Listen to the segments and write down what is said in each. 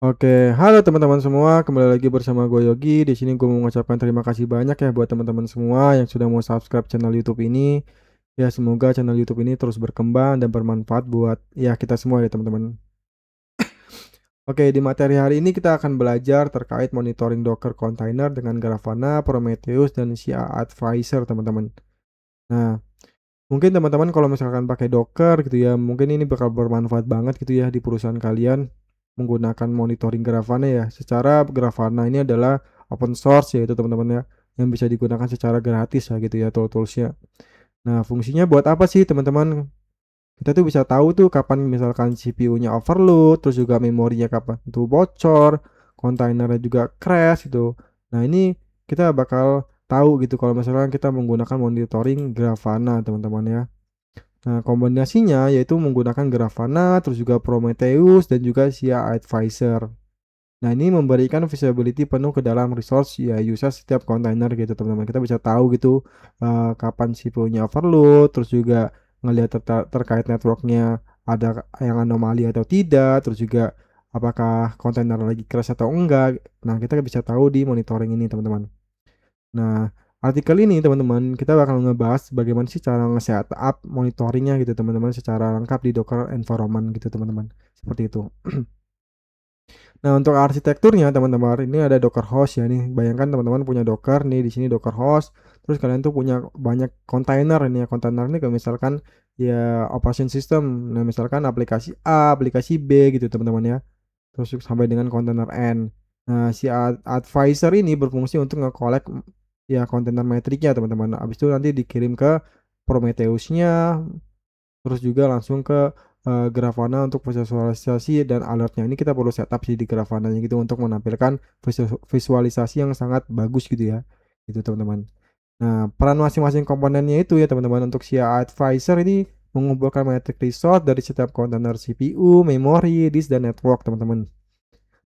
Oke, halo teman-teman semua, kembali lagi bersama gue Yogi. Di sini gue mau mengucapkan terima kasih banyak ya buat teman-teman semua yang sudah mau subscribe channel YouTube ini. Ya, semoga channel YouTube ini terus berkembang dan bermanfaat buat ya kita semua ya teman-teman. Oke, di materi hari ini kita akan belajar terkait monitoring Docker container dengan Grafana, Prometheus, dan CA Advisor teman-teman. Nah, mungkin teman-teman kalau misalkan pakai Docker gitu ya, mungkin ini bakal bermanfaat banget gitu ya di perusahaan kalian menggunakan monitoring Grafana ya. Secara Grafana ini adalah open source ya itu teman-teman ya, yang bisa digunakan secara gratis ya gitu ya tool-toolsnya. Nah, fungsinya buat apa sih teman-teman? Kita tuh bisa tahu tuh kapan misalkan CPU-nya overload, terus juga memorinya kapan tuh bocor, kontainernya juga crash gitu. Nah, ini kita bakal tahu gitu kalau misalkan kita menggunakan monitoring Grafana teman-teman ya. Nah, kombinasinya yaitu menggunakan Grafana, terus juga Prometheus dan juga SIA Advisor. Nah, ini memberikan visibility penuh ke dalam resource ya usage setiap kontainer gitu teman-teman. Kita bisa tahu gitu kapan CPU-nya overload, terus juga ngelihat terkait networknya ada yang anomali atau tidak, terus juga apakah kontainer lagi crash atau enggak. Nah, kita bisa tahu di monitoring ini teman-teman. Nah, artikel ini teman-teman kita bakal ngebahas bagaimana sih cara nge-setup monitoringnya gitu teman-teman secara lengkap di Docker environment gitu teman-teman. Seperti itu. Nah, untuk arsitekturnya teman-teman, ini ada Docker host ya nih. Bayangkan teman-teman punya Docker nih di sini Docker host. Terus kalian tuh punya banyak kontainer ini ya. Kontainer ini kayak misalkan ya operation system. Nah, misalkan aplikasi A, aplikasi B gitu teman-teman ya. Terus sampai dengan kontainer N. Nah, si advisor ini berfungsi untuk nge-collect ya kontainer metriknya teman-teman. Habis itu nanti dikirim ke Prometheus-nya, terus juga langsung ke Grafana untuk visualisasi dan alertnya. Ini kita perlu setup sih di Grafana gitu untuk menampilkan visualisasi yang sangat bagus gitu ya. Gitu teman-teman. Nah, peran masing-masing komponennya itu ya teman-teman untuk si advisor ini mengumpulkan metrik resource dari setiap kontainer CPU, memori, disk dan network teman-teman.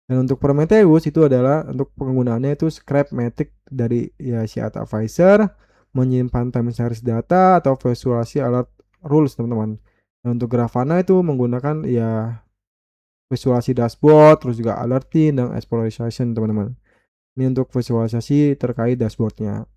Dan untuk Prometheus itu adalah untuk penggunaannya itu scrap matic dari ya si advisor, menyimpan time series data atau visualisasi alert rules teman-teman. Dan untuk Grafana itu menggunakan ya visualisasi dashboard, terus juga alerting dan exploration teman-teman. Ini untuk visualisasi terkait dashboardnya.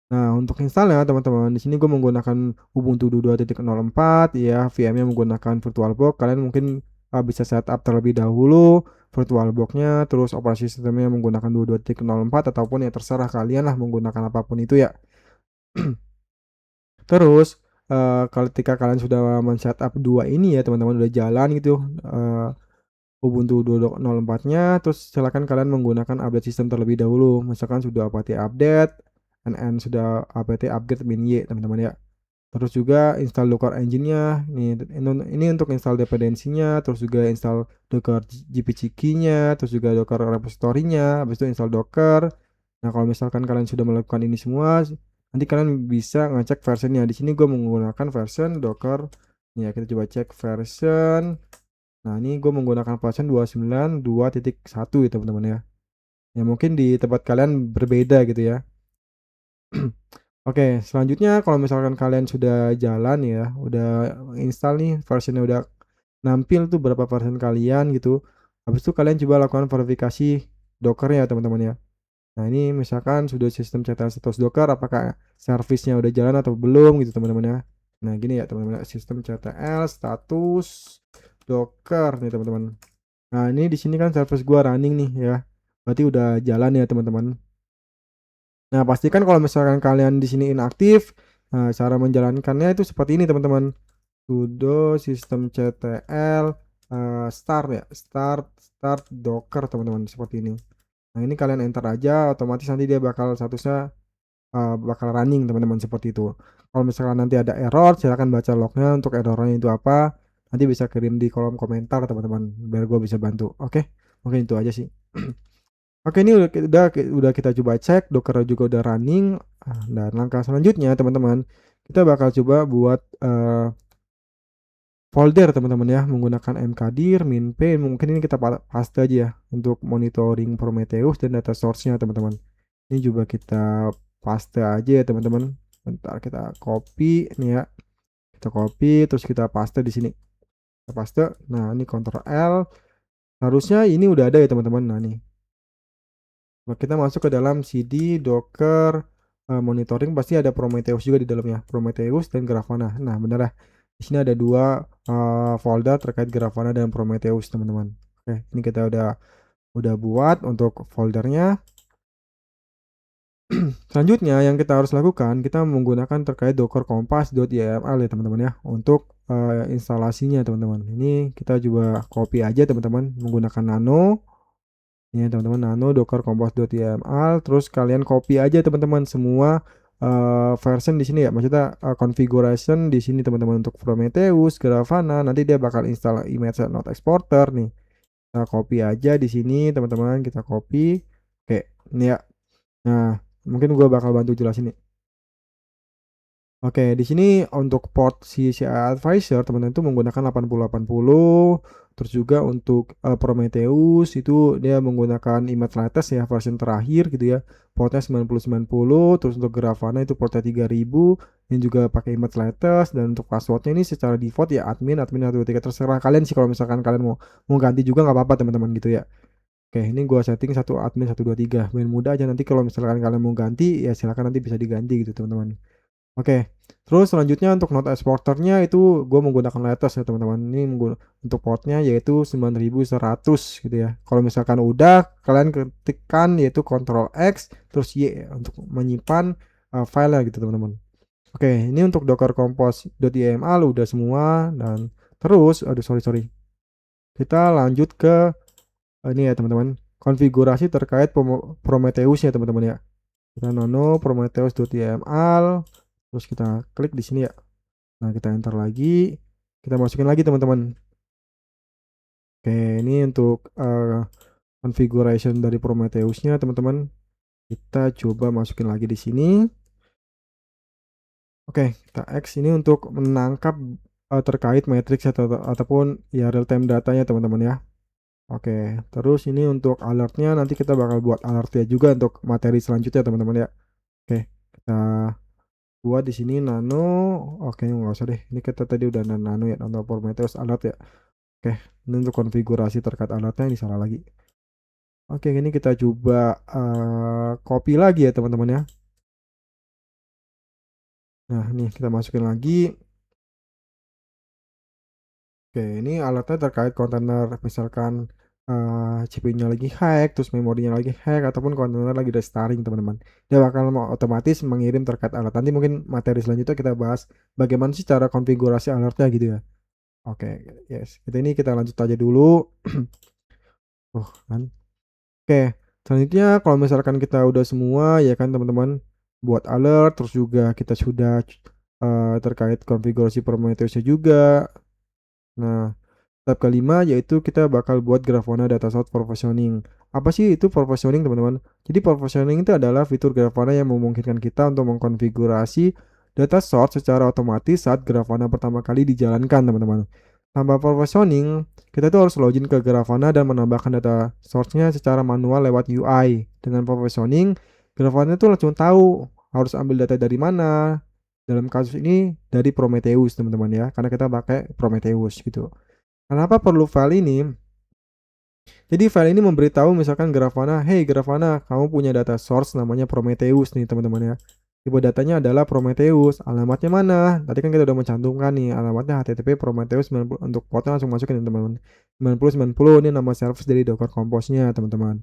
Nah, untuk installnya teman-teman, di sini gue menggunakan Ubuntu 22.04 ya, VM-nya menggunakan VirtualBox. Kalian mungkin bisa setup terlebih dahulu VirtualBox-nya, terus operasi sistemnya menggunakan 22.04 ataupun ya terserah kalian lah menggunakan apapun itu ya. Terus ketika kalian sudah men-setup dua ini ya teman-teman udah jalan gitu Ubuntu 2.04-nya, terus silakan kalian menggunakan update sistem terlebih dahulu. Misalkan sudah apt update, nn sudah apt upgrade min y teman-teman ya. Terus juga install Docker engine-nya. Ini untuk install dependensinya, terus juga install Docker GPG-nya, terus juga Docker repository-nya, habis itu install Docker. Nah, kalau misalkan kalian sudah melakukan ini semua, nanti kalian bisa ngecek versionnya. Di sini gue menggunakan version Docker. Ya, kita coba cek version. Nah, ini gue menggunakan version 292.1 ya teman-teman ya. Ya mungkin di tempat kalian berbeda gitu ya. Oke, selanjutnya kalau misalkan kalian sudah jalan ya, udah install nih versionnya udah nampil tuh berapa versi kalian gitu. Habis itu kalian coba lakukan verifikasi Docker ya teman-teman ya. Nah, ini misalkan sudah sistem CTL status Docker apakah servisnya udah jalan atau belum gitu teman-teman ya. Nah, gini ya teman-teman, sistem CTL status Docker nih teman-teman. Nah, ini di sini kan service gua running nih ya. Berarti udah jalan ya teman-teman. Nah, pastikan kalau misalkan kalian di sini inaktif, nah cara menjalankannya itu seperti ini teman-teman. Sudo systemctl start ya, start docker teman-teman seperti ini. Nah, ini kalian enter aja, otomatis nanti dia bakal statusnya bakal running teman-teman seperti itu. Kalau misalkan nanti ada error, silahkan baca lognya untuk errornya itu apa. Nanti bisa kirim di kolom komentar teman-teman, biar gue bisa bantu. Oke, mungkin itu aja sih. Oke, ini udah kita coba cek, Docker juga udah running. Dan langkah selanjutnya teman-teman, kita bakal coba buat folder teman-teman ya menggunakan mkdir min p. Mungkin ini kita paste aja ya untuk monitoring Prometheus dan data source-nya teman-teman. Ini juga kita paste aja ya teman-teman. Bentar kita copy nih ya. Kita copy terus kita paste di sini. Kita paste. Nah, ini Ctrl L. Harusnya ini udah ada ya teman-teman. Nah nih, kita masuk ke dalam CD Docker, monitoring pasti ada Prometheus juga di dalamnya, Prometheus dan Grafana. Nah bener lah, di sini ada 2 folder terkait Grafana dan Prometheus teman-teman. Oke, ini kita udah buat untuk foldernya. Selanjutnya yang kita harus lakukan, kita menggunakan terkait docker compass.yml ya teman-teman ya, untuk instalasinya teman-teman. Ini kita juga copy aja teman-teman menggunakan nano. Ini teman-teman, nano docker compass.yml, terus kalian copy aja teman-teman semua version di sini ya, maksudnya configuration di sini teman-teman untuk Prometheus, Grafana, nanti dia bakal install image not exporter nih. Kita copy aja di sini teman-teman, kita copy. Oke, ini ya. Nah, mungkin gua bakal bantu jelasin nih. Oke, di sini untuk port si CI Advisor teman-teman itu menggunakan 8080, terus juga untuk Prometheus itu dia menggunakan image latest ya, version terakhir gitu ya. Portnya 9090, terus untuk Grafana itu portnya 3000 dan juga pakai image latest, dan untuk passwordnya ini secara default ya admin 123, terserah kalian sih kalau misalkan kalian mau ganti juga nggak apa-apa teman-teman gitu ya. Oke, ini gua setting satu admin 123, main mudah aja, nanti kalau misalkan kalian mau ganti ya silakan nanti bisa diganti gitu teman-teman. Oke, terus selanjutnya untuk node exporternya itu gue menggunakan latest ya teman-teman. Ini untuk portnya yaitu 9100 gitu ya. Kalau misalkan udah, kalian ketikkan yaitu Ctrl X terus Y ya, untuk menyimpan file gitu teman-teman. Oke, ini untuk docker compose.yml udah semua, dan terus aduh sorry. Kita lanjut ke ini ya teman-teman. Konfigurasi terkait Prometheus ya teman-teman ya. Kita nano prometheus.yml, terus kita klik di sini ya. Nah, kita enter lagi, kita masukin lagi teman-teman. Oke, ini untuk configuration dari Prometheusnya teman-teman. Kita coba masukin lagi di sini. Oke, kita X ini untuk menangkap terkait matrix ataupun ya real time datanya teman-teman ya. Oke, terus ini untuk alertnya nanti kita bakal buat alertnya juga untuk materi selanjutnya teman-teman ya. Oke, kita buat di sini nano. Oke, nggak usah deh, ini kita tadi udah nano ya, nano Prometheus alert ya. Oke, ini untuk konfigurasi terkait alatnya, ini salah lagi. Oke, ini kita coba copy lagi ya teman-teman ya. Nah, ini kita masukin lagi. Oke, ini alatnya terkait kontainer, misalkan CPU-nya lagi hack, terus memorinya lagi hack, ataupun kontainer lagi restarting teman-teman. Dia bakal otomatis mengirim terkait alat. Nanti mungkin materi selanjutnya kita bahas bagaimana sih cara konfigurasi alatnya gitu ya. Oke, yes. Kita lanjut aja dulu. Oh, kan. Oke, selanjutnya kalau misalkan kita udah semua ya kan teman-teman, buat alert, terus juga kita sudah terkait konfigurasi Prometheus-nya juga. Nah, tahap kelima yaitu kita bakal buat Grafana data source provisioning. Apa sih itu provisioning teman-teman? Jadi provisioning itu adalah fitur Grafana yang memungkinkan kita untuk mengkonfigurasi data source secara otomatis saat Grafana pertama kali dijalankan teman-teman. Tanpa provisioning, kita tuh harus login ke Grafana dan menambahkan data source-nya secara manual lewat UI. Dengan provisioning, Grafana tuh langsung tahu harus ambil data dari mana. Dalam kasus ini dari Prometheus teman-teman ya, karena kita pakai Prometheus gitu. Kenapa perlu file ini? Jadi file ini memberitahu misalkan Grafana, "Hey Grafana, kamu punya data source namanya Prometheus nih teman-teman ya. Tipe datanya adalah Prometheus, alamatnya mana?" Tadi kan kita udah mencantumkan nih alamatnya http Prometheus 90, untuk portnya langsung masukin ya teman-teman. 9090 ini nama service dari Docker Compose-nya teman-teman.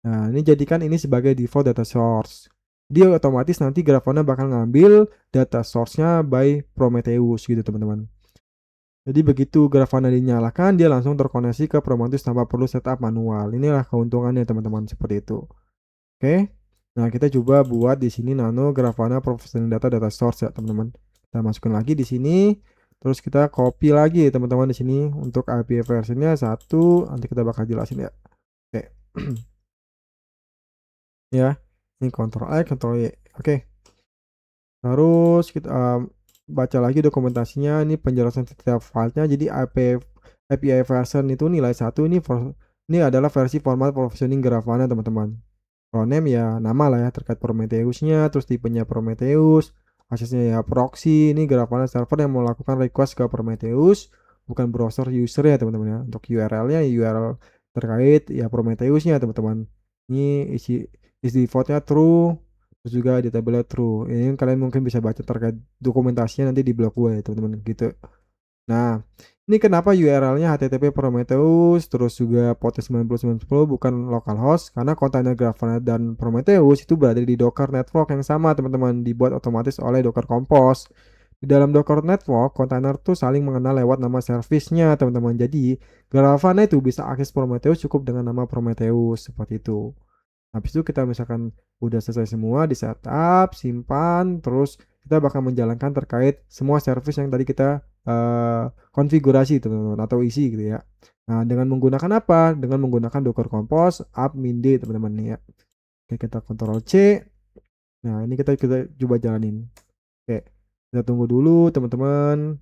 Nah, ini jadikan ini sebagai default data source. Dia otomatis nanti Grafana bakal ngambil data source-nya by Prometheus gitu teman-teman. Jadi begitu Grafana dinyalakan, dia langsung terkoneksi ke Prometheus tanpa perlu setup manual. Inilah keuntungannya teman-teman, seperti itu. Oke. Nah, kita coba buat di sini nano Grafana processing data source ya, teman-teman. Kita masukin lagi di sini. Terus kita copy lagi teman-teman di sini untuk API versionnya 1, nanti kita bakal jelasin ya. Oke. Ya. Ini Ctrl X, Ctrl Y. Oke. Terus kita baca lagi dokumentasinya, ini penjelasan setiap filenya. Jadi API version itu nilai 1 ini adalah versi format provisioning Grafana teman-teman. Kalau name ya nama lah ya terkait Prometheus-nya, terus tipenya Prometheus, aksesnya ya proxy, ini Grafana server yang melakukan request ke Prometheus, bukan browser user ya teman-teman ya. Untuk URL-nya URL terkait ya Prometheus-nya teman-teman. Ini isi default-nya true, terus juga di tabelnya true. Ini kalian mungkin bisa baca terkait dokumentasinya nanti di blog gue ya teman-teman gitu. Nah, ini kenapa URL-nya HTTP Prometheus terus juga port 9910 bukan localhost karena kontainer Grafana dan Prometheus itu berada di Docker network yang sama teman-teman, dibuat otomatis oleh Docker Compose. Di dalam Docker network, kontainer tuh saling mengenal lewat nama service-nya teman-teman. Jadi, Grafana itu bisa akses Prometheus cukup dengan nama Prometheus seperti itu. Habis itu kita misalkan udah selesai semua di setup, simpan, terus kita bakal menjalankan terkait semua service yang tadi kita konfigurasi teman-teman atau isi gitu ya. Nah, dengan menggunakan apa? Dengan menggunakan Docker Compose app minde teman-teman nih ya. Oke, kita Ctrl C. Nah, ini kita coba jalanin. Oke, kita tunggu dulu teman-teman.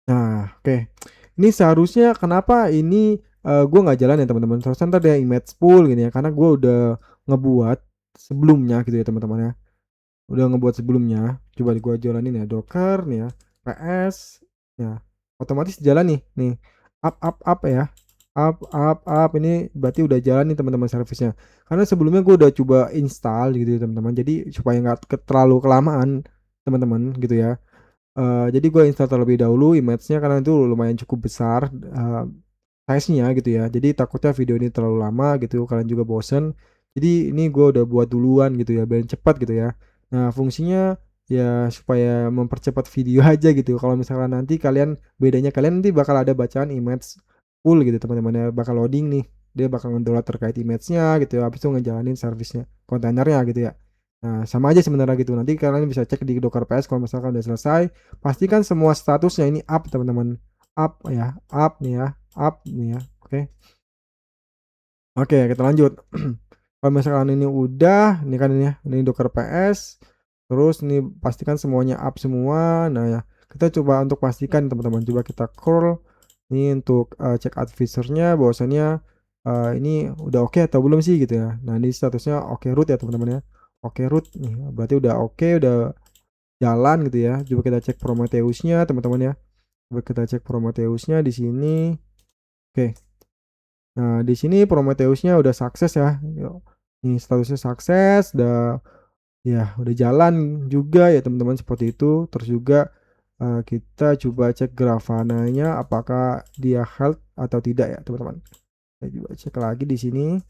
Nah, oke. Ini seharusnya kenapa ini gue nggak jalan ya teman-teman. Seharusnya ntar ada image pool gini ya, karena gue udah ngebuat sebelumnya gitu ya teman-teman ya. Udah ngebuat sebelumnya. Coba gue jalanin ya, Docker nih ya, PS, ya, otomatis jalan nih, up ya, up. Ini berarti udah jalan nih teman-teman servisnya. Karena sebelumnya gue udah coba install gitu ya teman-teman. Jadi supaya nggak terlalu kelamaan teman-teman gitu ya. Jadi gue install terlebih dahulu image-nya karena itu lumayan cukup besar size-nya gitu ya. Jadi takutnya video ini terlalu lama gitu, kalian juga bosen. Jadi ini gue udah buat duluan gitu ya, biar cepat gitu ya. Nah, fungsinya ya supaya mempercepat video aja gitu. Kalau misalkan nanti bedanya kalian nanti bakal ada bacaan image full gitu teman-teman ya, bakal loading nih. Dia bakal ngedownload terkait image-nya gitu ya, habis itu ngejalanin service-nya, kontainernya gitu ya. Nah, sama aja sebenarnya gitu. Nanti kalian bisa cek di Docker PS kalau misalkan udah selesai. Pastikan semua statusnya ini up teman-teman. Up ya, up nih ya, up nih ya. Oke. Oke, kita lanjut. Kalau misalkan ini udah, ini kan ini ya, ini Docker PS. Terus ini pastikan semuanya up semua. Nah ya, kita coba untuk pastikan teman-teman. Coba kita curl ini untuk cek advisornya bahwasannya ini udah oke atau belum sih gitu ya. Nah, ini statusnya oke root ya teman-teman ya. Oke root nih, berarti udah oke, udah jalan gitu ya. Coba kita cek Prometheus-nya teman-teman ya. Coba kita cek Prometheus-nya di sini. Oke. Nah, di sini Prometheus-nya udah sukses ya. Ini statusnya sukses, udah jalan juga ya teman-teman seperti itu. Terus juga kita coba cek Grafana-nya apakah dia health atau tidak ya teman-teman. Saya coba cek lagi di sini.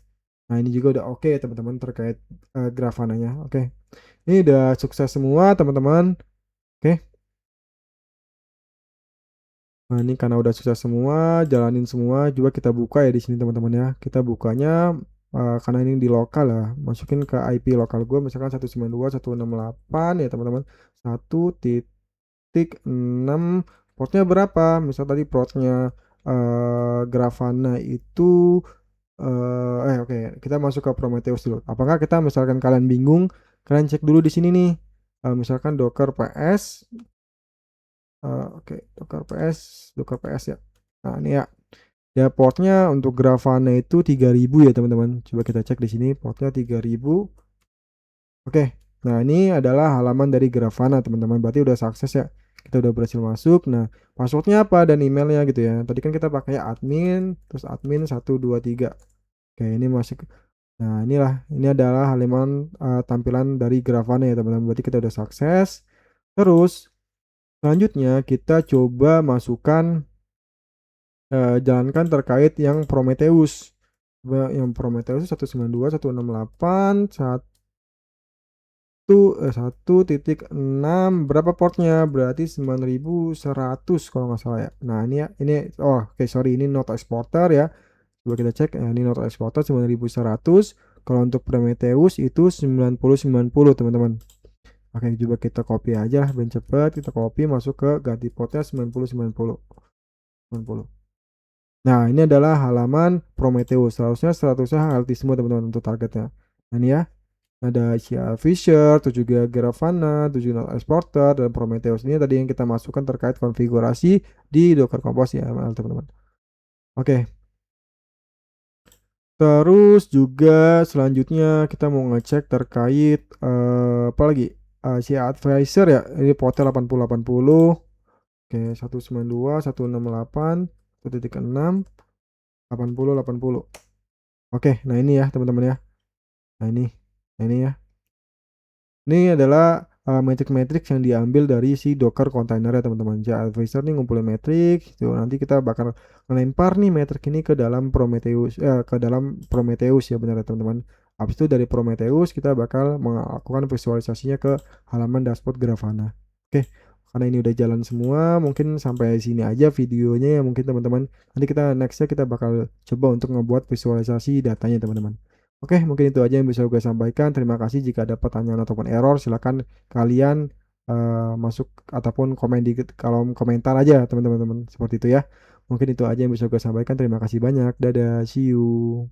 Nah, ini juga udah oke ya teman-teman terkait Grafana-nya. Oke. Ini udah sukses semua teman-teman. Oke. Nah, ini karena udah sukses semua, jalanin semua, coba kita buka ya di sini teman-teman ya. Kita bukanya karena ini di lokal ya, masukin ke IP lokal gue misalkan 192.168 ya teman-teman. 1.6 portnya berapa? Misal tadi portnya Grafana itu oke, kita masuk ke Prometheus dulu. Apakah kita misalkan kalian bingung, kalian cek dulu di sini nih. Misalkan Docker PS. Oke, Docker PS ya. Nah, ini ya. Ya portnya untuk Grafana itu 3000 ya teman-teman. Coba kita cek di sini portnya 3000. Oke. Nah, ini adalah halaman dari Grafana teman-teman. Berarti udah sukses ya. Kita udah berhasil masuk. Nah, passwordnya apa dan emailnya gitu ya. Tadi kan kita pakai admin, terus admin 123. Oke, ini masuk. Nah, ini adalah halaman tampilan dari Grafana ya teman-teman. Berarti kita udah sukses. Terus selanjutnya kita coba masukkan jalankan terkait yang Prometheus. Yang Prometheus 192.168 1.6 berapa portnya? Berarti 9100 kalau nggak salah ya. Nah, oke, sorry, ini not exporter ya. Coba kita cek ini not exporter 9100. Kalau untuk Prometheus itu 9090 teman-teman. Oke, coba kita copy aja lah biar cepet. Kita copy masuk ke ganti portnya 9090. Nah, ini adalah halaman Prometheus. Seharusnya statusnya healthy semua teman-teman untuk targetnya. Nah, ini ya. Ada CR Fisher, terus juga Grafana, terus juga Exporter, dan Prometheus. Ini tadi yang kita masukkan terkait konfigurasi di Docker Compose ya, teman-teman. Oke. Terus juga selanjutnya kita mau ngecek terkait apa lagi? CR Advisor ya. Ini portnya 8080. Oke, 192.168. 1.6, 80, 80. Oke, nah ini ya teman-teman ya. Nah ini ya. Ini adalah, metrik-metrik yang diambil dari si Docker container ya teman-teman. Advisor nih ngumpulin metrik, tuh nanti kita bakal ngelempar nih metrik ini ke dalam Prometheus ya benar ya teman-teman. Habis itu dari Prometheus kita bakal melakukan visualisasinya ke halaman dashboard Grafana. Oke, karena ini udah jalan semua, mungkin sampai sini aja videonya ya mungkin teman-teman. Nanti kita nextnya kita bakal coba untuk ngebuat visualisasi datanya teman-teman. Oke, mungkin itu aja yang bisa gue sampaikan. Terima kasih jika ada pertanyaan ataupun error, silakan kalian masuk ataupun komen di kolom komentar aja teman-teman seperti itu ya. Mungkin itu aja yang bisa gue sampaikan. Terima kasih banyak. Dadah, see you.